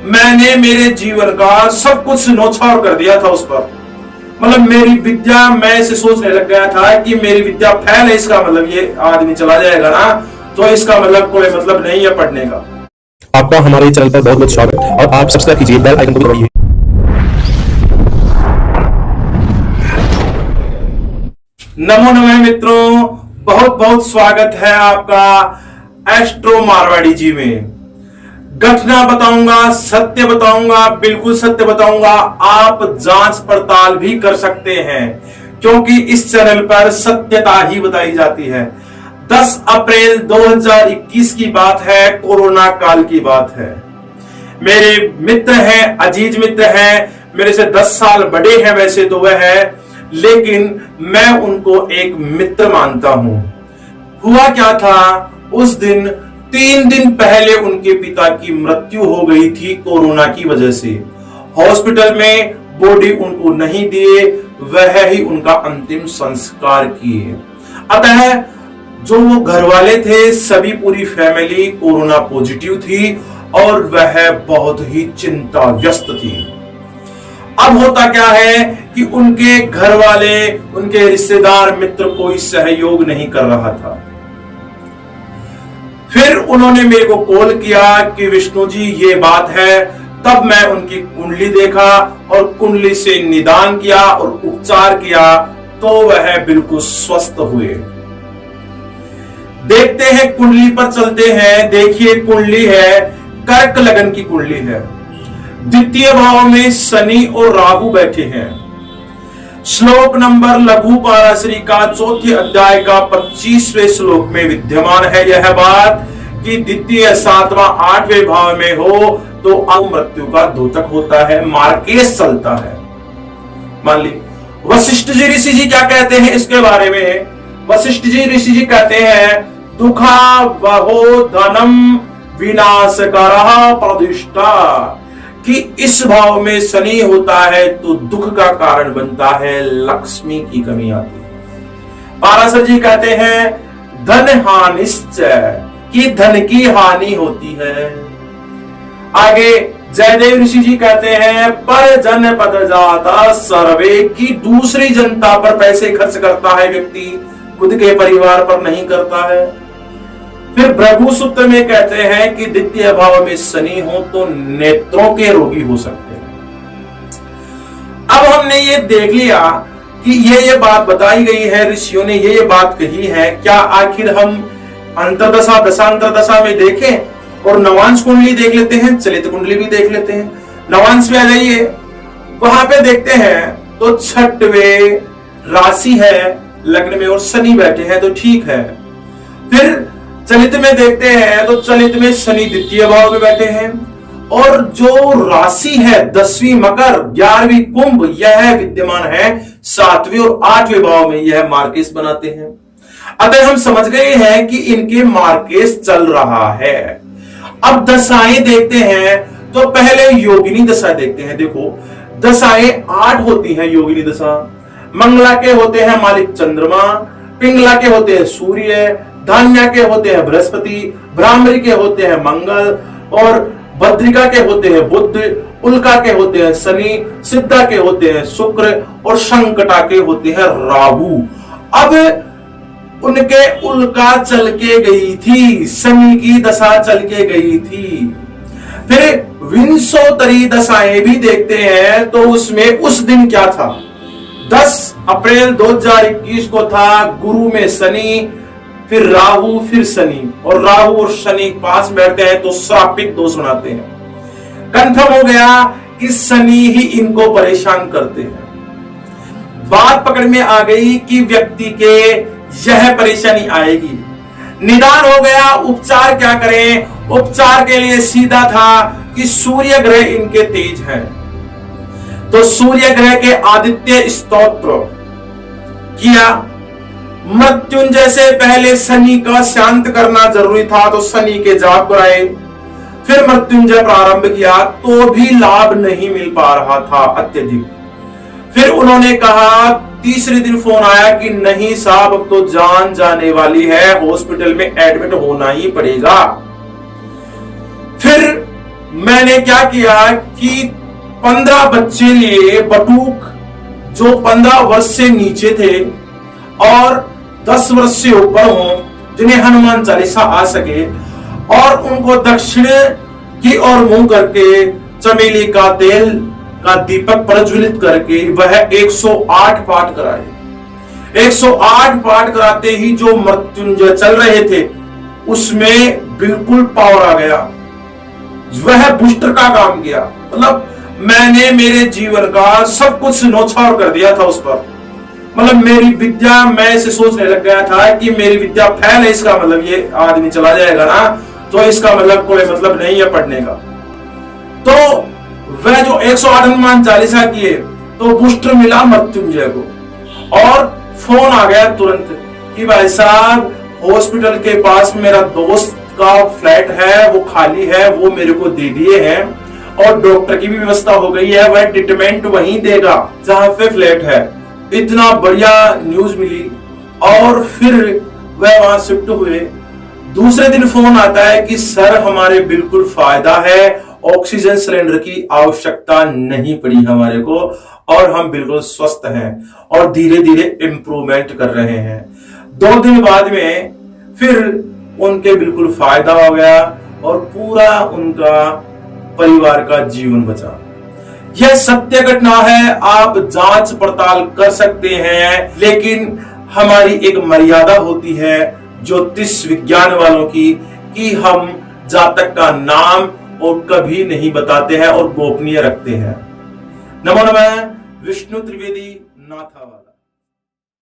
मैंने मेरे जीवन का सब कुछ न्यौछावर कर दिया था उस पर। मतलब मेरी विद्या, मैं इसे सोचने लग गया था कि मेरी विद्या फैल है, इसका मतलब ये आदमी चला जाएगा ना, तो इसका मतलब कोई मतलब नहीं है पढ़ने का। आपका हमारे चैनल पर बहुत बहुत स्वागत और आप सब्सक्राइब कीजिए, बेल आइकन को दबाइए। नमो नमः मित्रों, बहुत बहुत स्वागत है आपका एस्ट्रो मारवाड़ी जी में। घटना बताऊंगा, सत्य बताऊंगा, बिल्कुल सत्य बताऊंगा। आप जांच पड़ताल भी कर सकते हैं क्योंकि इस चैनल पर सत्यता ही बताई जाती है। 10 अप्रैल 2021 की बात है, कोरोना काल की बात है। मेरे मित्र हैं, अजीज मित्र हैं, मेरे से 10 साल बड़े हैं वैसे तो वह है, लेकिन मैं उनको एक मित्र मानता हूं। हुआ क्या था, उस दिन 3 दिन पहले उनके पिता की मृत्यु हो गई थी कोरोना की वजह से। हॉस्पिटल में बॉडी उनको नहीं दिए, वह ही उनका अंतिम संस्कार किए। अतः जो वो घर वाले थे, सभी पूरी फैमिली कोरोना पॉजिटिव थी और वह बहुत ही चिंता व्यस्त थी। अब होता क्या है कि उनके घर वाले, उनके रिश्तेदार, मित्र कोई सहयोग नहीं कर रहा था। फिर उन्होंने मेरे को कॉल किया कि विष्णु जी ये बात है। तब मैं उनकी कुंडली देखा और कुंडली से निदान किया और उपचार किया, तो वह बिल्कुल स्वस्थ हुए। देखते हैं, कुंडली पर चलते हैं। देखिए कुंडली है, कर्क लगन की कुंडली है। द्वितीय भाव में शनि और राहु बैठे हैं। श्लोक नंबर लघु पाराशरी का 4थे अध्याय का 25वें श्लोक में विद्यमान है यह बात कि द्वितीय 7वां 8वें भाव में हो तो मृत्यु का द्योतक होता है, मार्केश चलता है। मान ली वशिष्ठ जी ऋषि जी क्या कहते हैं इसके बारे में। वशिष्ठ जी ऋषि जी कहते हैं, दुखा वहो धनम विनाशकारः प्रतिष्ठा, कि इस भाव में शनि होता है तो दुख का कारण बनता है, लक्ष्मी की कमी आती है। पाराशर जी कहते हैं धन हानिश्च, कि धन की हानि होती है। आगे जयदेव ऋषि जी कहते हैं पर जन पद जाता सर्वे, की दूसरी जनता पर पैसे खर्च करता है व्यक्ति, खुद के परिवार पर नहीं करता है। फिर भृगु सूत्र में कहते हैं कि द्वितीय भाव में शनि हो तो नेत्रों के रोगी हो सकते हैं। अब हमने ये देख लिया कि ये बात बताई गई है, ऋषियों ने ये बात कही है। क्या आखिर हम अंतर्दशा दशांतर दशा में देखें और नवांश कुंडली देख लेते हैं, चलित कुंडली भी देख लेते हैं। नवांश में आ जाइए, वहां पे देखते हैं तो 6वें राशि है लग्न में और शनि बैठे हैं तो ठीक है। फिर चलित में देखते हैं तो चलित में शनि द्वितीय भाव में बैठे हैं और जो राशि है 10वीं मकर, 11वीं कुंभ, यह विद्यमान है 7वें और 8वें भाव में, यह मार्केश बनाते हैं। अतः हम समझ गए हैं कि इनके मार्केश चल रहा है। अब दशाएं देखते हैं तो पहले योगिनी दशा देखते हैं। देखो दशाएं 8 होती हैं योगिनी दशा। मंगला के होते हैं मालिक चंद्रमा, पिंगला के होते हैं सूर्य, धान्या के होते हैं बृहस्पति, भ्रामरी के होते हैं मंगल और भद्रिका के होते हैं बुध, उल्का के होते हैं शनि, सिद्धा के होते हैं शुक्र और संकटा के होते हैं राहु। अब उनके उल्का चल के गई थी, शनि की दशा चल के गई थी। फिर विंशोत्तरी दशाएं भी देखते हैं तो उसमें उस दिन क्या था, 10 अप्रैल 2021 को था गुरु में शनि, फिर राहु, फिर शनि, और राहु और शनि पास बैठते हैं तो श्रापित दोष बनाते हैं। कंफर्म हो गया कि शनि ही इनको परेशान करते हैं। बात पकड़ में आ गई कि व्यक्ति के यह परेशानी आएगी। निदान हो गया, उपचार क्या करें। उपचार के लिए सीधा था कि सूर्य ग्रह इनके तेज है, तो सूर्य ग्रह के आदित्य स्तोत्र किया। मृत्युंजय से पहले शनि का शांत करना जरूरी था तो शनि के जाप कराए। फिर मृत्युंजय प्रारंभ किया तो भी लाभ नहीं मिल पा रहा था अत्यधिक। फिर उन्होंने कहा, तीसरे दिन फोन आया कि नहीं साहब अब तो जान जाने वाली है, हॉस्पिटल में एडमिट होना ही पड़ेगा। फिर मैंने क्या किया कि 15 बच्चे लिए बटूक जो 15 वर्ष से नीचे थे और 10 वर्ष से ऊपर हों, जिन्हें हनुमान चालीसा आ सके, और उनको दक्षिण की ओर मुंह करके चमेली का तेल का दीपक प्रज्वलित करके वह 108 पाठ कराए। 108 पाठ कराते ही जो मृत्युंजय चल रहे थे उसमें बिल्कुल पावर आ गया, वह बूस्टर का काम किया। मतलब मैंने मेरे जीवन का सब कुछ नौछावर कर दिया था उस पर। मतलब मेरी विद्या, मैं ऐसे सोचने लग गया था कि मेरी विद्या फैल है, इसका मतलब ये आदमी चला जाएगा ना, तो इसका मतलब कोई मतलब नहीं है पढ़ने का। तो वह जो 108 हनुमान चालीसा किए तो बूस्टर मिला मृत्युंजय को, और फोन आ गया तुरंत कि भाई साहब हॉस्पिटल के पास मेरा दोस्त का फ्लैट है, वो खाली है, वो मेरे को दे दिए हैं, और डॉक्टर की भी व्यवस्था हो गई है, वह ट्रीटमेंट वहीं देगा जहां पे फ्लैट है। इतना बढ़िया न्यूज मिली और फिर वह वहां शिफ्ट हुए। दूसरे दिन फोन आता है कि सर हमारे बिल्कुल फायदा है, ऑक्सीजन सिलेंडर की आवश्यकता नहीं पड़ी हमारे को, और हम बिल्कुल स्वस्थ हैं और धीरे धीरे इंप्रूवमेंट कर रहे हैं। 2 दिन बाद में फिर उनके बिल्कुल फायदा हो गया और पूरा उनका परिवार का जीवन बचा। यह सत्य घटना है, आप जांच पड़ताल कर सकते हैं, लेकिन हमारी एक मर्यादा होती है ज्योतिष विज्ञान वालों की कि हम जातक का नाम और कभी नहीं बताते हैं और गोपनीय रखते हैं। नमो नमः। विष्णु त्रिवेदी नाथावा।